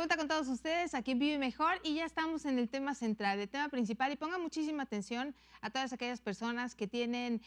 vuelta con todos ustedes aquí en Vive Mejor y ya estamos en el tema central, el tema principal, y pongan muchísima atención a todas aquellas personas que tienen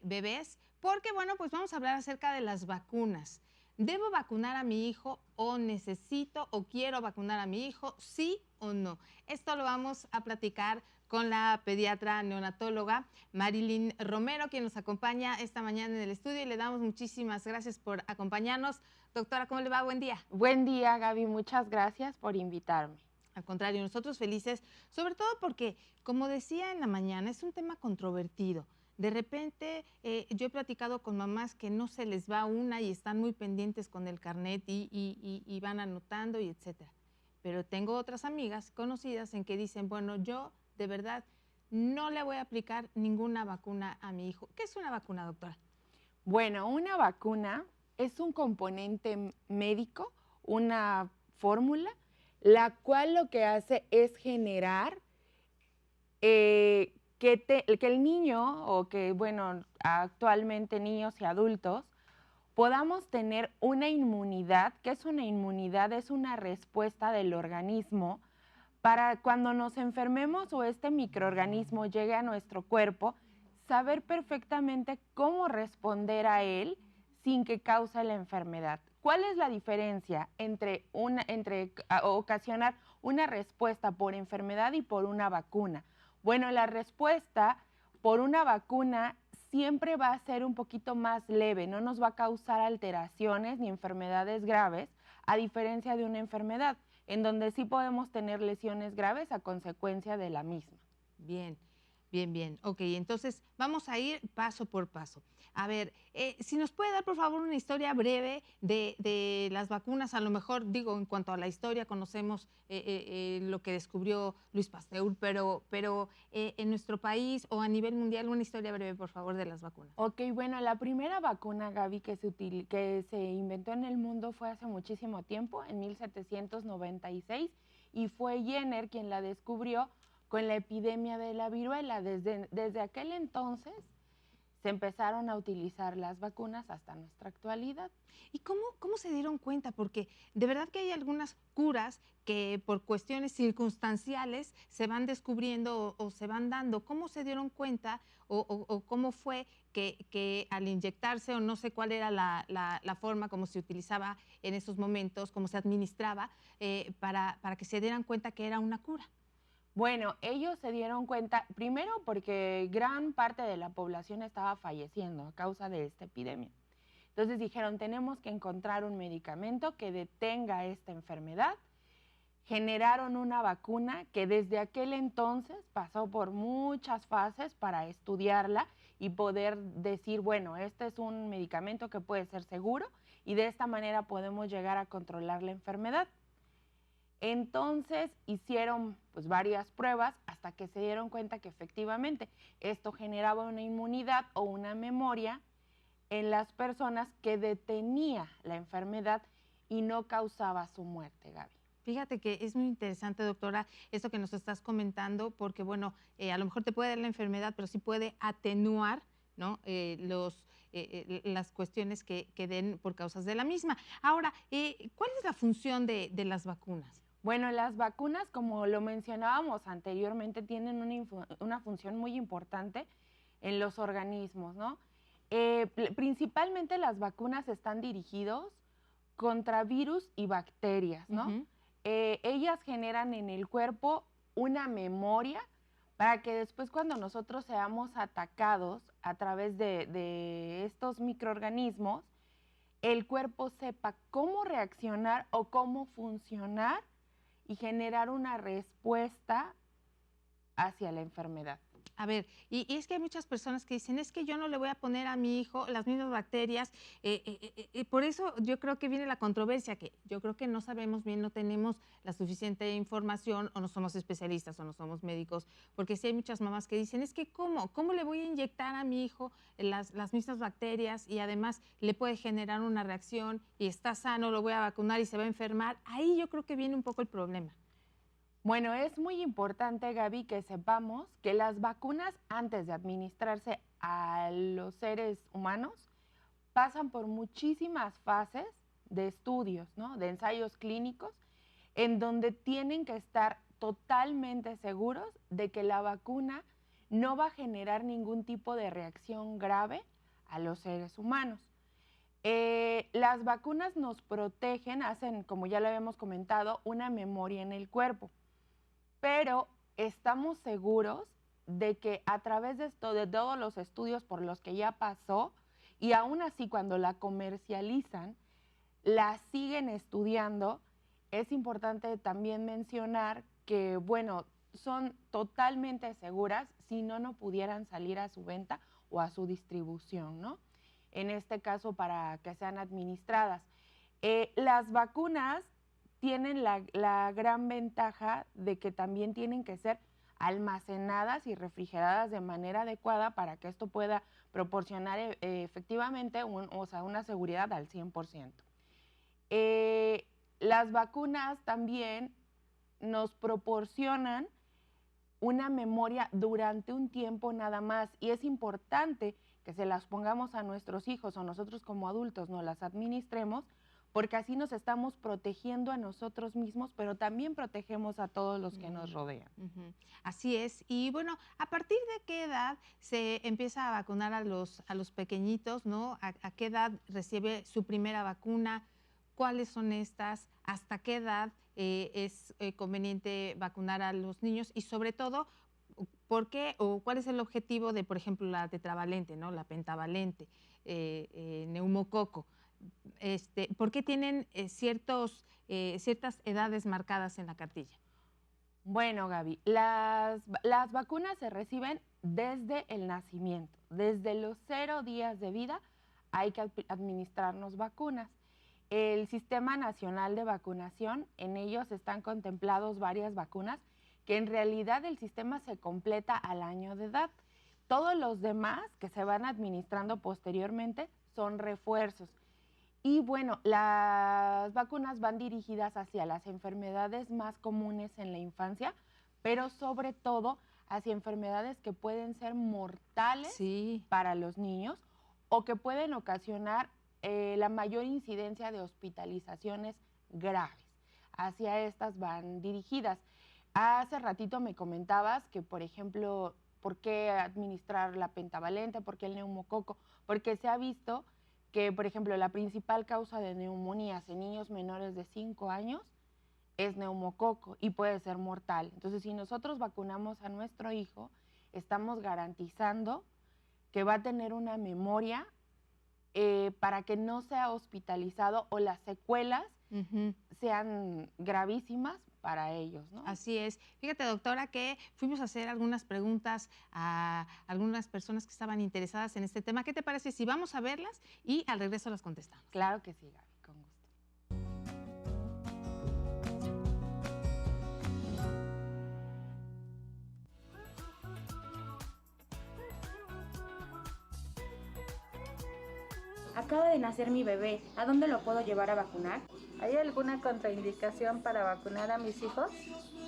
bebés, porque bueno, pues vamos a hablar acerca de las vacunas. ¿Debo vacunar a mi hijo o necesito o quiero vacunar a mi hijo, sí o no? Esto lo vamos a platicar con la pediatra neonatóloga Marilyn Romero, quien nos acompaña esta mañana en el estudio, y le damos muchísimas gracias por acompañarnos. Doctora, ¿cómo le va? Buen día. Buen día, Gaby. Muchas gracias por invitarme. Al contrario, nosotros felices, sobre todo porque, como decía en la mañana, es un tema controvertido. De repente, yo he platicado con mamás que no se les va una y están muy pendientes con el carnet y van anotando y etcétera. Pero tengo otras amigas conocidas en que dicen, bueno, yo de verdad no le voy a aplicar ninguna vacuna a mi hijo. ¿Qué es una vacuna, doctora? Bueno, una vacuna es un componente médico, una fórmula, la cual lo que hace es generar que el niño o que, bueno, actualmente niños y adultos, podamos tener una inmunidad. ¿Qué es una inmunidad? Es una respuesta del organismo para cuando nos enfermemos o este microorganismo llegue a nuestro cuerpo, saber perfectamente cómo responder a él sin que cause la enfermedad. ¿Cuál es la diferencia entre ocasionar una respuesta por enfermedad y por una vacuna? Bueno, la respuesta por una vacuna siempre va a ser un poquito más leve, no nos va a causar alteraciones ni enfermedades graves, a diferencia de una enfermedad, en donde sí podemos tener lesiones graves a consecuencia de la misma. Bien, bien, bien. Ok, entonces vamos a ir paso por paso. A ver, si nos puede dar por favor una historia breve de las vacunas, a lo mejor digo, en cuanto a la historia conocemos lo que descubrió Luis Pasteur, pero en nuestro país o a nivel mundial una historia breve por favor de las vacunas. Ok, bueno, la primera vacuna, Gaby, que se inventó en el mundo fue hace muchísimo tiempo, en 1796, y fue Jenner quien la descubrió con la epidemia de la viruela. Desde aquel entonces se empezaron a utilizar las vacunas hasta nuestra actualidad. ¿Y cómo se dieron cuenta? Porque de verdad que hay algunas curas que por cuestiones circunstanciales se van descubriendo o se van dando. ¿Cómo se dieron cuenta o cómo fue que al inyectarse, o no sé cuál era la forma como se utilizaba en esos momentos, cómo se administraba, para que se dieran cuenta que era una cura? Bueno, ellos se dieron cuenta, primero porque gran parte de la población estaba falleciendo a causa de esta epidemia. Entonces dijeron, tenemos que encontrar un medicamento que detenga esta enfermedad. Generaron una vacuna que desde aquel entonces pasó por muchas fases para estudiarla y poder decir, bueno, este es un medicamento que puede ser seguro y de esta manera podemos llegar a controlar la enfermedad. Entonces hicieron pues varias pruebas hasta que se dieron cuenta que efectivamente esto generaba una inmunidad o una memoria en las personas que detenía la enfermedad y no causaba su muerte, Gaby. Fíjate que es muy interesante, doctora, esto que nos estás comentando, porque bueno, a lo mejor te puede dar la enfermedad, pero sí puede atenuar, ¿no? Las cuestiones que den por causas de la misma. Ahora, ¿cuál es la función de las vacunas? Bueno, las vacunas, como lo mencionábamos anteriormente, tienen una función muy importante en los organismos, ¿no? Principalmente las vacunas están dirigidos contra virus y bacterias, ¿no? Ujú. Ellas generan en el cuerpo una memoria para que después cuando nosotros seamos atacados a través de estos microorganismos, el cuerpo sepa cómo reaccionar o cómo funcionar y generar una respuesta hacia la enfermedad. A ver, y es que hay muchas personas que dicen, es que yo no le voy a poner a mi hijo las mismas bacterias, por eso yo creo que viene la controversia, que yo creo que no sabemos bien, no tenemos la suficiente información, o no somos especialistas, o no somos médicos, porque sí hay muchas mamás que dicen, es que ¿cómo le voy a inyectar a mi hijo las mismas bacterias y además le puede generar una reacción y está sano, lo voy a vacunar y se va a enfermar? Ahí yo creo que viene un poco el problema. Bueno, es muy importante, Gaby, que sepamos que las vacunas, antes de administrarse a los seres humanos, pasan por muchísimas fases de estudios, ¿no? De ensayos clínicos, en donde tienen que estar totalmente seguros de que la vacuna no va a generar ningún tipo de reacción grave a los seres humanos. Las vacunas nos protegen, hacen, como ya lo habíamos comentado, una memoria en el cuerpo, pero estamos seguros de que a través de esto, de todos los estudios por los que ya pasó, y aún así cuando la comercializan, la siguen estudiando. Es importante también mencionar que, bueno, son totalmente seguras, si no, no pudieran salir a su venta o a su distribución, ¿no? En este caso, para que sean administradas. Las vacunas tienen la gran ventaja de que también tienen que ser almacenadas y refrigeradas de manera adecuada para que esto pueda proporcionar efectivamente una seguridad al 100%. Las vacunas también nos proporcionan una memoria durante un tiempo nada más, y es importante que se las pongamos a nuestros hijos o nosotros como adultos no las administremos, porque así nos estamos protegiendo a nosotros mismos, pero también protegemos a todos los que nos rodean. Así es. Y bueno, ¿a partir de qué edad se empieza a vacunar a los pequeñitos, ¿no? ¿A qué edad recibe su primera vacuna? ¿Cuáles son estas? ¿Hasta qué edad es conveniente vacunar a los niños? Y sobre todo, ¿por qué o cuál es el objetivo de, por ejemplo, la tetravalente, ¿no? La pentavalente, neumococo? ¿Por qué tienen ciertas edades marcadas en la cartilla? Bueno, Gaby, las vacunas se reciben desde el nacimiento. Desde los 0 días de vida hay que administrarnos vacunas. El Sistema Nacional de Vacunación, en ellos están contemplados varias vacunas que en realidad el sistema se completa al año de edad. Todos los demás que se van administrando posteriormente son refuerzos. Y bueno, las vacunas van dirigidas hacia las enfermedades más comunes en la infancia, pero sobre todo hacia enfermedades que pueden ser mortales para los niños o que pueden ocasionar la mayor incidencia de hospitalizaciones graves. Hacia estas van dirigidas. Hace ratito me comentabas que, por ejemplo, ¿por qué administrar la pentavalente? ¿Por qué el neumococo? Porque se ha visto que, por ejemplo, la principal causa de neumonías en niños menores de 5 años es neumococo y puede ser mortal. Entonces, si nosotros vacunamos a nuestro hijo, estamos garantizando que va a tener una memoria para que no sea hospitalizado o las secuelas sean gravísimas para ellos, ¿no? Así es. Fíjate, doctora, que fuimos a hacer algunas preguntas a algunas personas que estaban interesadas en este tema. ¿Qué te parece si vamos a verlas y al regreso las contestamos? Claro que sí, Gaby, con gusto. Acaba de nacer mi bebé, ¿a dónde lo puedo llevar a vacunar? ¿Hay alguna contraindicación para vacunar a mis hijos?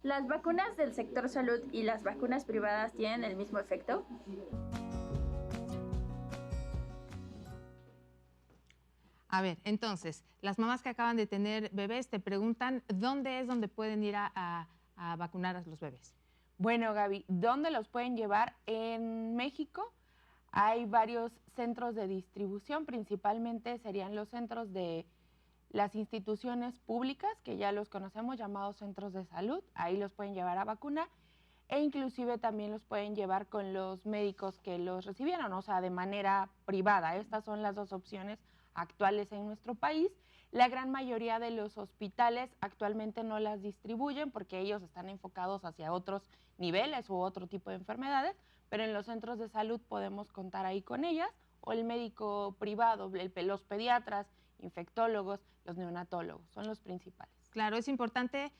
¿Las vacunas del sector salud y las vacunas privadas tienen el mismo efecto? A ver, entonces, las mamás que acaban de tener bebés te preguntan dónde es donde pueden ir a vacunar a los bebés. Bueno, Gaby, ¿dónde los pueden llevar? En México hay varios centros de distribución, principalmente serían los centros de las instituciones públicas, que ya los conocemos, llamados centros de salud. Ahí los pueden llevar a vacunar e inclusive también los pueden llevar con los médicos que los recibieron, o sea, de manera privada. Estas son las dos opciones actuales en nuestro país. La gran mayoría de los hospitales actualmente no las distribuyen porque ellos están enfocados hacia otros niveles u otro tipo de enfermedades, pero en los centros de salud podemos contar ahí con ellas, o el médico privado, los pediatras, infectólogos, los neonatólogos, son los principales. Claro, es importante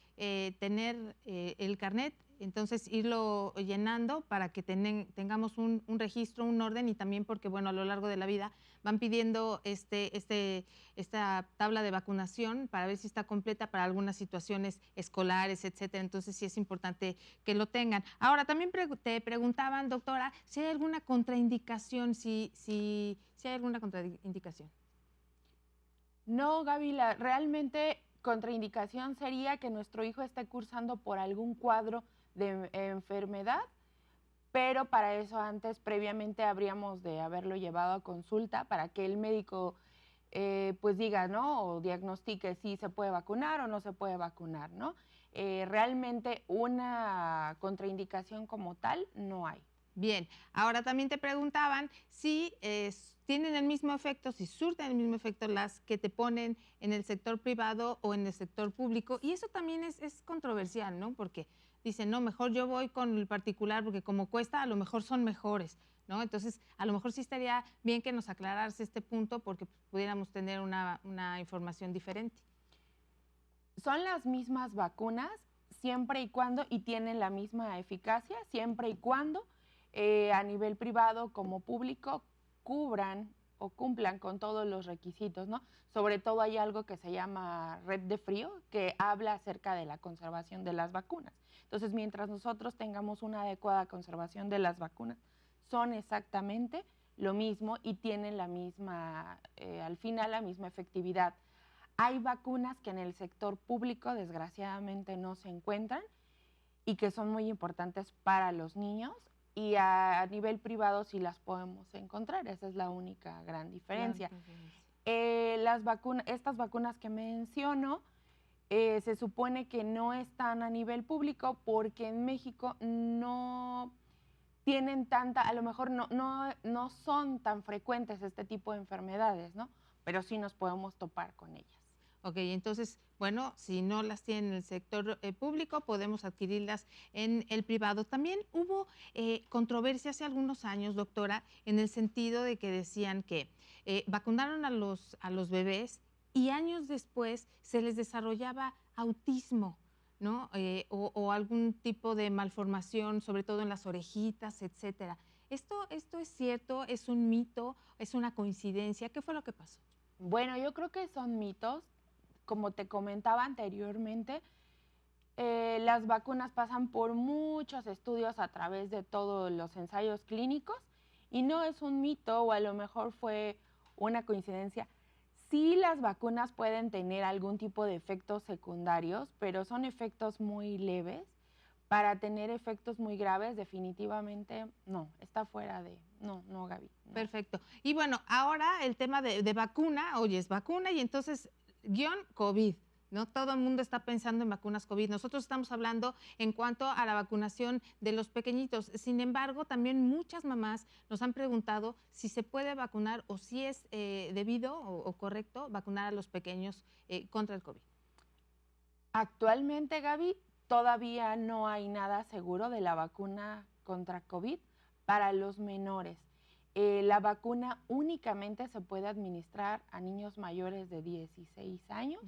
tener el carnet, entonces irlo llenando para que tengamos un registro, un orden, y también porque, bueno, a lo largo de la vida van pidiendo esta tabla de vacunación para ver si está completa para algunas situaciones escolares, etcétera. Entonces sí es importante que lo tengan. Ahora, también te preguntaban, doctora, si hay alguna contraindicación, si hay alguna contraindicación. No, Gaby, realmente contraindicación sería que nuestro hijo esté cursando por algún cuadro de enfermedad, pero para eso antes, previamente, habríamos de haberlo llevado a consulta para que el médico pues diga, ¿no? O diagnostique si se puede vacunar o no se puede vacunar, ¿no? Realmente una contraindicación como tal no hay. Bien, ahora también te preguntaban si tienen el mismo efecto, si surten el mismo efecto las que te ponen en el sector privado o en el sector público. Y eso también es controversial, ¿no? Porque dicen, no, mejor yo voy con el particular porque como cuesta, a lo mejor son mejores, ¿no? Entonces, a lo mejor sí estaría bien que nos aclararas este punto porque pudiéramos tener una información diferente. Son las mismas vacunas siempre y cuando, y tienen la misma eficacia, siempre y cuando a nivel privado como público cubran o cumplan con todos los requisitos, ¿no? Sobre todo hay algo que se llama red de frío, que habla acerca de la conservación de las vacunas. Entonces, mientras nosotros tengamos una adecuada conservación de las vacunas, son exactamente lo mismo y tienen la misma, al final, la misma efectividad. Hay vacunas que en el sector público, desgraciadamente, no se encuentran y que son muy importantes para los niños, y a nivel privado sí las podemos encontrar. Esa es la única gran diferencia. Estas vacunas que menciono, se supone que no están a nivel público porque en México no tienen tanta, a lo mejor no son tan frecuentes este tipo de enfermedades, ¿no? Pero sí nos podemos topar con ellas. Ok, entonces, bueno, si no las tienen en el sector público, podemos adquirirlas en el privado. También hubo controversia hace algunos años, doctora, en el sentido de que decían que vacunaron a los bebés y años después se les desarrollaba autismo, ¿no? O algún tipo de malformación, sobre todo en las orejitas, etcétera. ¿Esto es cierto? ¿Es un mito? ¿Es una coincidencia? ¿Qué fue lo que pasó? Bueno, yo creo que son mitos. Como te comentaba anteriormente, las vacunas pasan por muchos estudios a través de todos los ensayos clínicos y no es un mito, o a lo mejor fue una coincidencia. Sí, las vacunas pueden tener algún tipo de efectos secundarios, pero son efectos muy leves. Para tener efectos muy graves, definitivamente no, está fuera de... No, Gaby. No. Perfecto. Y bueno, ahora el tema de vacuna, oye, es vacuna y entonces COVID, ¿no? Todo el mundo está pensando en vacunas COVID. Nosotros estamos hablando en cuanto a la vacunación de los pequeñitos. Sin embargo, también muchas mamás nos han preguntado si se puede vacunar o si es debido o correcto vacunar a los pequeños contra el COVID. Actualmente, Gaby, todavía no hay nada seguro de la vacuna contra COVID para los menores. La vacuna únicamente se puede administrar a niños mayores de 16 años.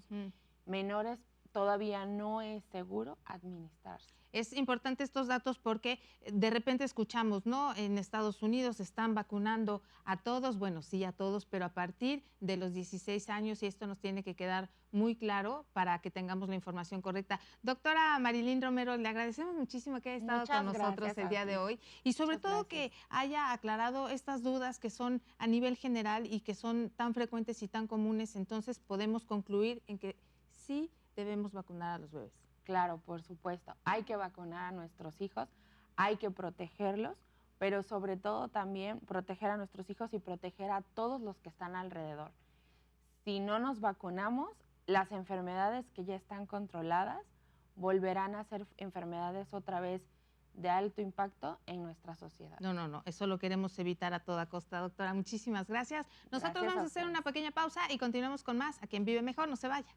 Menores todavía no es seguro administrarse. Es importante estos datos porque de repente escuchamos, ¿no? En Estados Unidos están vacunando a todos, bueno, sí a todos, pero a partir de los 16 años, y esto nos tiene que quedar muy claro para que tengamos la información correcta. Doctora Marilyn Romero, le agradecemos muchísimo que haya estado con nosotros el día de hoy y sobre todo que haya aclarado estas dudas que son a nivel general y que son tan frecuentes y tan comunes. Entonces podemos concluir en que sí debemos vacunar a los bebés. Claro, por supuesto. Hay que vacunar a nuestros hijos, hay que protegerlos, pero sobre todo también proteger a nuestros hijos y proteger a todos los que están alrededor. Si no nos vacunamos, las enfermedades que ya están controladas volverán a ser enfermedades otra vez de alto impacto en nuestra sociedad. No, eso lo queremos evitar a toda costa, doctora. Muchísimas gracias. Nosotros vamos a hacer una pequeña pausa y continuamos con más aquí en Vive Mejor. No se vaya.